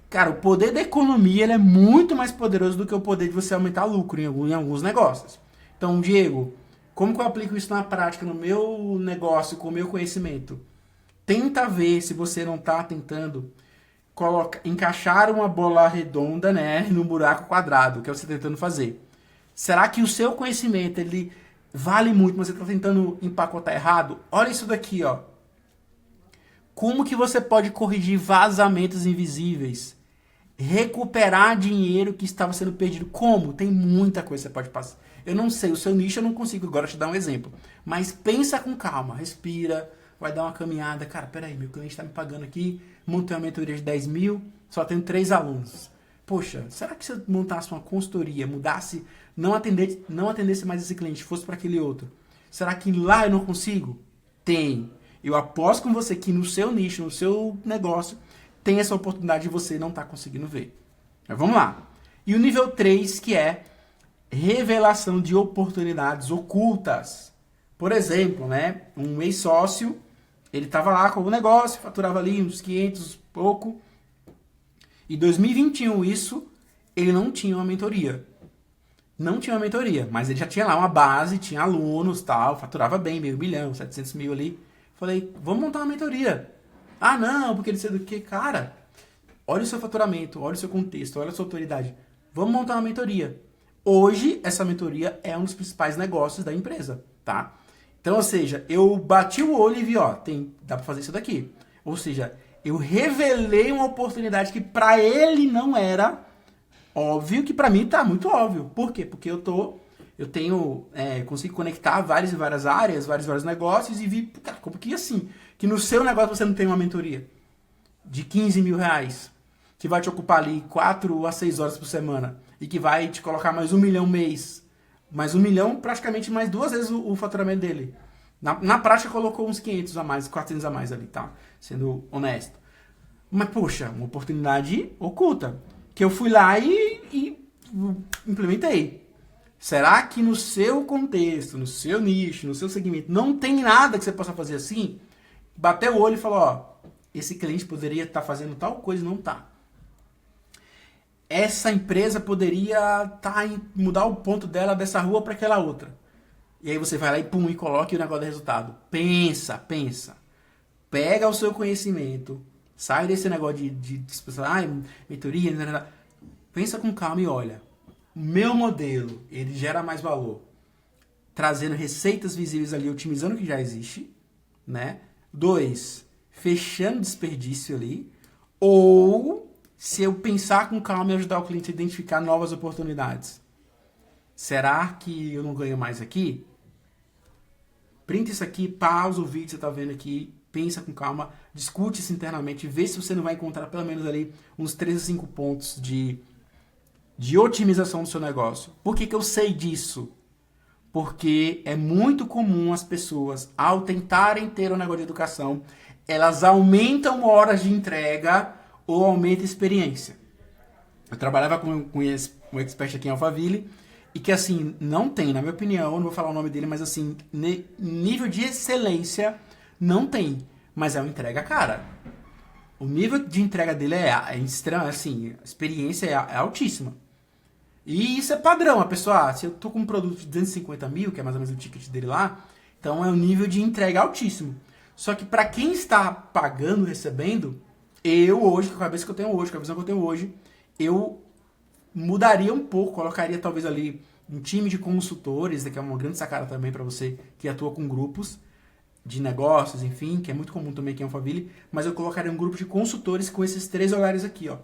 Cara, o poder da economia ele é muito mais poderoso do que o poder de você aumentar lucro em alguns negócios. Então, Diego, como que eu aplico isso na prática, no meu negócio, com o meu conhecimento? Tenta ver se você não está tentando encaixar uma bola redonda, né, num buraco quadrado, que é o que você está tentando fazer. Será que o seu conhecimento ele vale muito, mas você está tentando empacotar errado? Olha isso daqui, ó. Como que você pode corrigir vazamentos invisíveis? Recuperar dinheiro que estava sendo perdido. Como? Tem muita coisa que você pode passar. Eu não sei, o seu nicho eu não consigo agora te dar um exemplo. Mas pensa com calma, respira, vai dar uma caminhada. Cara, peraí, meu cliente está me pagando aqui, montei uma mentoria de 10 mil, só tenho 3 alunos. Poxa, será que se eu montasse uma consultoria, mudasse, não atendesse mais esse cliente, fosse para aquele outro, será que lá eu não consigo? Tem. Eu aposto com você que no seu nicho, no seu negócio, tem essa oportunidade de você não estar conseguindo ver. Mas vamos lá. E o nível 3, que é revelação de oportunidades ocultas. Por exemplo, né, um ex-sócio, ele estava lá com o negócio, faturava ali uns 500, pouco. Em 2021, ele não tinha uma mentoria. Não tinha uma mentoria, mas ele já tinha lá uma base, tinha alunos, tal, faturava bem, meio milhão, 700 mil ali. Falei, vamos montar uma mentoria. Ah, não, porque ele sei do que, cara. Olha o seu faturamento, olha o seu contexto, olha a sua autoridade. Vamos montar uma mentoria. Hoje, essa mentoria é um dos principais negócios da empresa, tá? Então, ou seja, eu bati o olho e vi, ó, dá pra fazer isso daqui. Ou seja, eu revelei uma oportunidade que pra ele não era óbvio, que pra mim tá muito óbvio. Por quê? Porque consigo conectar várias e várias áreas, vários negócios e vi, cara, como que assim? Que no seu negócio você não tem uma mentoria de 15 mil reais, que vai te ocupar ali 4 a 6 horas por semana e que vai te colocar mais 1 milhão mês. Mais 1 milhão, praticamente mais 2 vezes o faturamento dele. Na prática colocou uns 500 a mais, 400 a mais ali, tá? Sendo honesto. Mas, poxa, uma oportunidade oculta. Que eu fui lá e implementei. Será que no seu contexto, no seu nicho, no seu segmento, não tem nada que você possa fazer assim? Bateu o olho e falou, ó, esse cliente poderia estar fazendo tal coisa e não tá. Essa empresa poderia mudar o ponto dela dessa rua para aquela outra. E aí você vai lá e pum, e coloca o negócio de resultado. Pensa. Pega o seu conhecimento, sai desse negócio de mentoria, pensa com calma e olha. O meu modelo, ele gera mais valor, trazendo receitas visíveis ali, otimizando o que já existe, né? 2, fechando desperdício ali. Ou, se eu pensar com calma e ajudar o cliente a identificar novas oportunidades, será que eu não ganho mais aqui? Printa isso aqui, pausa o vídeo que você está vendo aqui, pensa com calma, discute isso internamente, vê se você não vai encontrar pelo menos ali uns 3 a 5 pontos de otimização do seu negócio. Por que eu sei disso? Porque é muito comum as pessoas, ao tentarem ter um negócio de educação, elas aumentam horas de entrega ou aumentam a experiência. Eu trabalhava com um expert aqui em Alphaville e que, assim, não tem, na minha opinião, não vou falar o nome dele, mas, assim, nível de excelência não tem, mas é uma entrega cara. O nível de entrega dele é extremo, assim, a experiência é altíssima. E isso é padrão, a pessoa, se eu tô com um produto de 250 mil, que é mais ou menos o ticket dele lá, então é um nível de entrega altíssimo. Só que para quem está pagando, recebendo, eu hoje, com a cabeça que eu tenho hoje, com a visão que eu tenho hoje, eu mudaria um pouco, colocaria talvez ali um time de consultores, que é uma grande sacada também para você que atua com grupos de negócios, enfim, que é muito comum também aqui em Alphaville, mas eu colocaria um grupo de consultores com esses 3 olhares aqui, ó,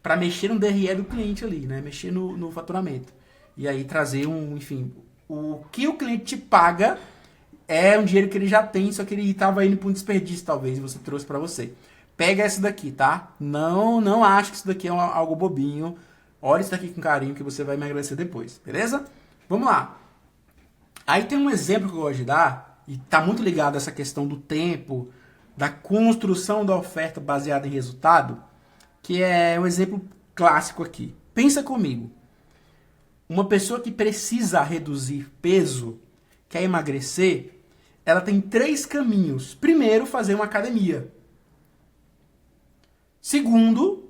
para mexer no DRE do cliente ali, né, mexer no faturamento. E aí trazer enfim, o que o cliente te paga é um dinheiro que ele já tem, só que ele estava indo para um desperdício, talvez, e você trouxe para você. Pega essa daqui, tá? Não acho que isso daqui é algo bobinho. Olha isso daqui com carinho que você vai me agradecer depois, beleza? Vamos lá. Aí tem um exemplo que eu gosto de dar, e tá muito ligado a essa questão do tempo, da construção da oferta baseada em resultado, que é um exemplo clássico aqui. Pensa comigo. Uma pessoa que precisa reduzir peso, quer emagrecer, ela tem 3 caminhos. Primeiro, fazer uma academia. Segundo,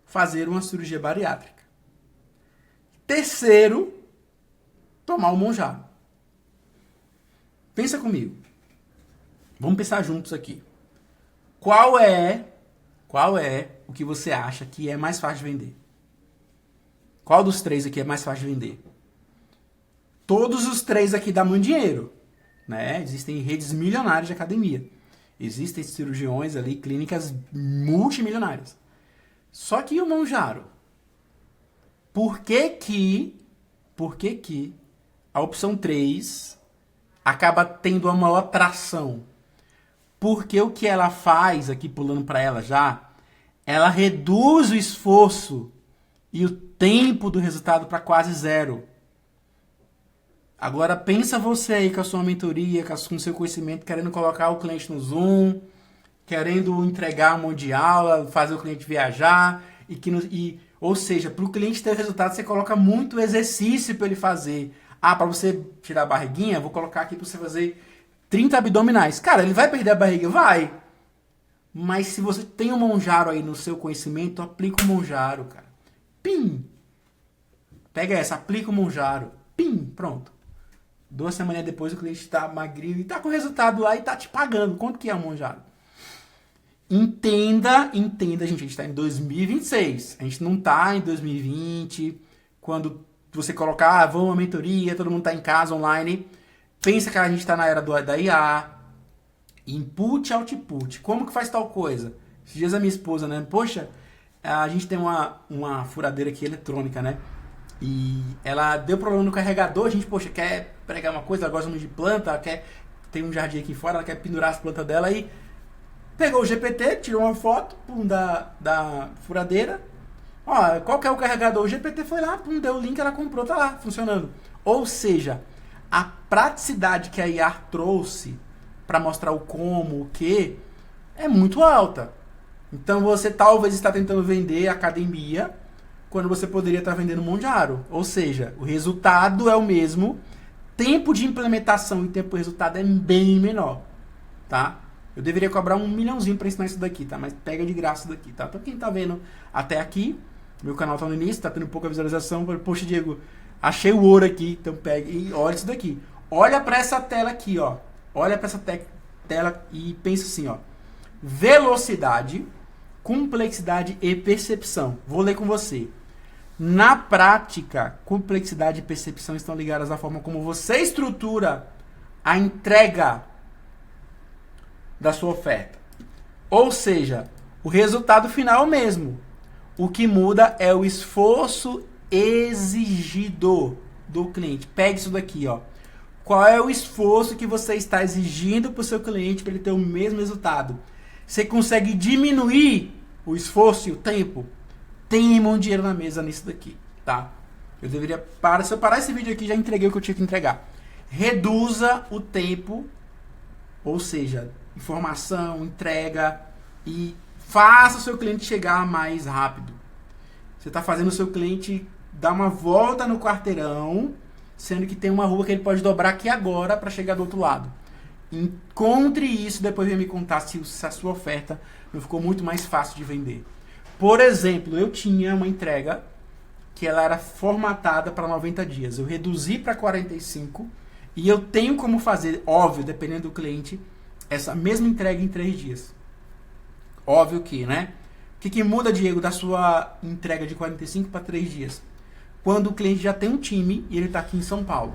fazer uma cirurgia bariátrica. Terceiro, tomar o Monjaro. Pensa comigo. Vamos pensar juntos aqui. Qual é o que você acha que é mais fácil de vender? Qual dos 3 aqui é mais fácil de vender? Todos os 3 aqui dão muito dinheiro, né? Existem redes milionárias de academia. Existem cirurgiões ali, clínicas multimilionárias. Só que o Monjaro? Por que que a opção 3 acaba tendo uma maior tração? Porque o que ela faz, aqui pulando para ela já, ela reduz o esforço e o tempo do resultado para quase 0. Agora pensa você aí com a sua mentoria, com o seu conhecimento, querendo colocar o cliente no Zoom, querendo entregar um monte de aula, fazer o cliente viajar, ou seja, para o cliente ter resultado, você coloca muito exercício para ele fazer. Para você tirar a barriguinha, vou colocar aqui para você fazer 30 abdominais. Cara, ele vai perder a barriga? Vai. Mas se você tem um Monjaro aí no seu conhecimento, aplica o Monjaro, cara. Pim! Pega essa, aplica o Monjaro. Pim! Pronto. 2 semanas depois o cliente está magrinho e está com o resultado lá e está te pagando. Quanto que é o Monjaro? Entenda, gente. A gente está em 2026. A gente não está em 2020, quando você colocar, vamos uma mentoria, todo mundo está em casa, online. Pensa que a gente está na era da IA. Input, output. Como que faz tal coisa? Esses dias a minha esposa, né? Poxa, a gente tem uma furadeira aqui eletrônica, né? E ela deu problema no carregador, a gente, poxa, quer pregar uma coisa, ela gosta muito de planta, tem um jardim aqui fora, ela quer pendurar as plantas dela e pegou o GPT, tirou uma foto da furadeira. Ó, qual que é o carregador? O GPT foi lá, deu o link, ela comprou, tá lá, funcionando. Ou seja, a praticidade que a IA trouxe para mostrar o como, o que, é muito alta. Então você talvez está tentando vender academia quando você poderia estar vendendo Monjaro. Ou seja, o resultado é o mesmo, tempo de implementação e tempo de resultado é bem menor, tá? Eu deveria cobrar $1 milhãozinho para ensinar isso daqui, tá? Mas pega de graça isso daqui, tá? Então quem tá vendo até aqui, meu canal tá no início, tá tendo pouca visualização, poxa, Diego, achei o ouro aqui, então pega e olha isso daqui. Olha para essa tela aqui, ó. Olha para essa tela e pensa assim, ó. Velocidade, complexidade e percepção. Vou ler com você. Na prática, complexidade e percepção estão ligadas à forma como você estrutura a entrega da sua oferta. Ou seja, o resultado final é o mesmo. O que muda é o esforço exigido do cliente. Pegue isso daqui, ó. Qual é o esforço que você está exigindo para o seu cliente para ele ter o mesmo resultado? Você consegue diminuir o esforço e o tempo? Tem um dinheiro na mesa nisso daqui, tá? Eu deveria parar. Se eu parar esse vídeo aqui, já entreguei o que eu tinha que entregar. Reduza o tempo, ou seja, informação, entrega, e faça o seu cliente chegar mais rápido. Você está fazendo o seu cliente dar uma volta no quarteirão, sendo que tem uma rua que ele pode dobrar aqui agora para chegar do outro lado. Encontre isso, depois venha me contar se a sua oferta não ficou muito mais fácil de vender. Por exemplo, eu tinha uma entrega que ela era formatada para 90 dias. Eu reduzi para 45 e eu tenho como fazer, óbvio, dependendo do cliente, essa mesma entrega em 3 dias. Óbvio que, né? O que muda, Diego, da sua entrega de 45 para 3 dias? Quando o cliente já tem um time e ele está aqui em São Paulo.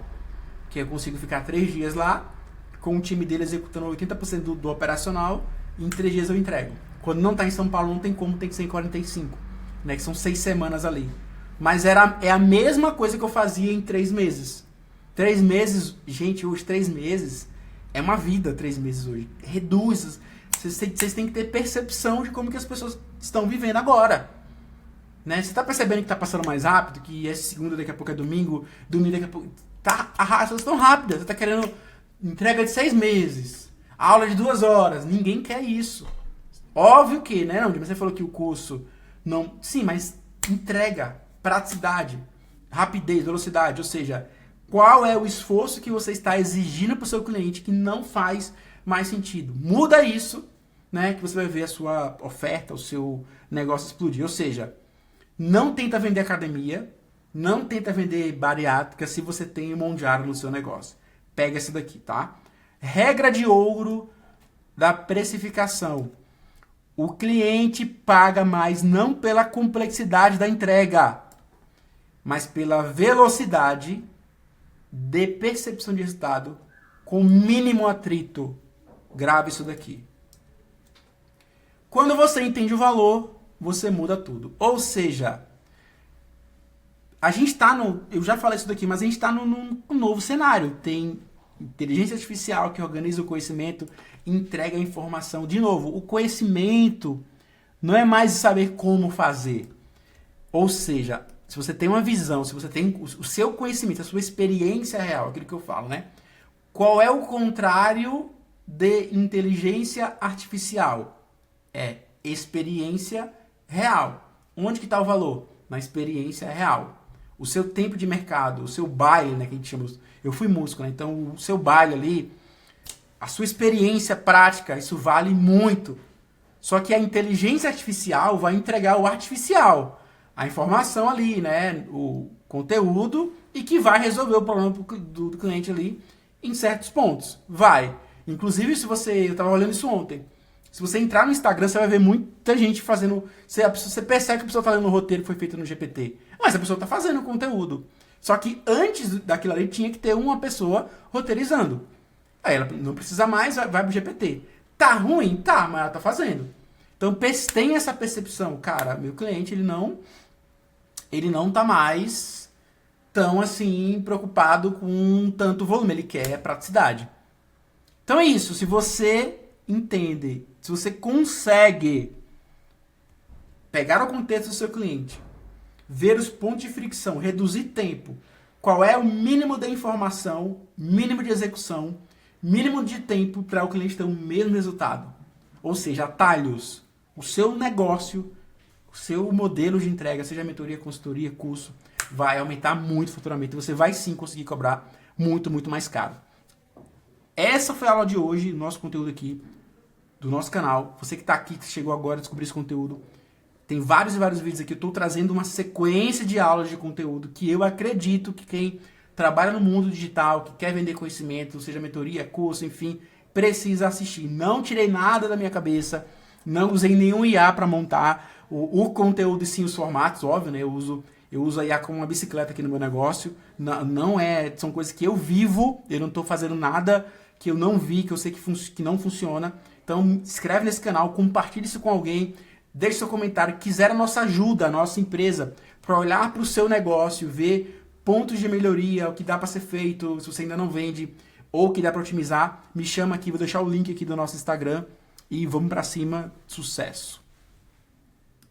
Que eu consigo ficar 3 dias lá, com o time dele executando 80% do operacional, e em 3 dias eu entrego. Quando não está em São Paulo, não tem como, tem que ser em 45. Né? Que são 6 semanas ali. Mas é a mesma coisa que eu fazia em 3 meses. 3 meses, gente, hoje 3 meses é uma vida, 3 meses hoje. Reduz. Vocês têm que ter percepção de como que as pessoas estão vivendo agora. Né? Você está percebendo que está passando mais rápido, que é segunda, daqui a pouco é domingo, domingo daqui a pouco... as coisas estão rápidas. Você está querendo entrega de 6 meses, aula de 2 horas. Ninguém quer isso. Óbvio que, né? Mas você falou que o curso não... Sim, mas entrega, praticidade, rapidez, velocidade. Ou seja, qual é o esforço que você está exigindo para o seu cliente que não faz mais sentido? Muda isso, né? Que você vai ver a sua oferta, o seu negócio explodir. Ou seja, não tenta vender academia, não tenta vender bariátrica se você tem mão de obra no seu negócio. Pega esse daqui, tá? Regra de ouro da precificação. O cliente paga mais não pela complexidade da entrega, mas pela velocidade de percepção de resultado com mínimo atrito. Grave isso daqui. Quando você entende o valor, você muda tudo. Ou seja, a gente está eu já falei isso daqui, mas a gente está num novo cenário. Tem inteligência artificial que organiza o conhecimento, entrega a informação. De novo, o conhecimento não é mais saber como fazer. Ou seja, se você tem uma visão, se você tem o seu conhecimento, a sua experiência real, aquilo que eu falo, né? Qual é o contrário de inteligência artificial? É experiência real. Onde que está o valor? Na experiência real. O seu tempo de mercado, o seu baile, né, que a gente chama. Eu fui músico, né? Então o seu baile ali, a sua experiência prática, isso vale muito. Só que a inteligência artificial vai entregar o artificial, a informação ali, né, o conteúdo, e que vai resolver o problema do cliente ali em certos pontos. Vai. Inclusive, eu estava olhando isso ontem. Se você entrar no Instagram, você vai ver muita gente fazendo... Você percebe que a pessoa está fazendo um roteiro que foi feito no GPT. Mas a pessoa está fazendo o conteúdo. Só que antes daquilo ali, tinha que ter uma pessoa roteirizando. Aí ela não precisa mais, vai pro GPT. Tá ruim? Tá, mas ela tá fazendo. Então, tem essa percepção. Cara, meu cliente, ele não tá mais tão, assim, preocupado com tanto volume. Ele quer praticidade. Então é isso. Se você entende, se você consegue pegar o contexto do seu cliente, ver os pontos de fricção, reduzir tempo, qual é o mínimo da informação, mínimo de execução, mínimo de tempo para o cliente ter o mesmo resultado. Ou seja, atalhos. O seu negócio, o seu modelo de entrega, seja mentoria, consultoria, curso, vai aumentar muito o faturamento. Você vai sim conseguir cobrar muito, muito mais caro. Essa foi a aula de hoje, nosso conteúdo aqui, do nosso canal. Você que está aqui, que chegou agora a descobrir esse conteúdo, tem vários e vários vídeos aqui. Eu estou trazendo uma sequência de aulas de conteúdo que eu acredito que quem trabalha no mundo digital, que quer vender conhecimento, seja mentoria, curso, enfim, precisa assistir. Não tirei nada da minha cabeça, não usei nenhum IA para montar o conteúdo e sim os formatos, óbvio, né? Eu uso a IA como uma bicicleta aqui no meu negócio. São coisas que eu vivo, eu não estou fazendo nada que eu não vi, que eu sei que não funciona. Então, se inscreve nesse canal, compartilhe isso com alguém, deixe seu comentário. Quiser a nossa ajuda, a nossa empresa, para olhar para o seu negócio, ver pontos de melhoria, o que dá para ser feito, se você ainda não vende, ou o que dá para otimizar, me chama aqui, vou deixar o link aqui do nosso Instagram e vamos para cima, sucesso!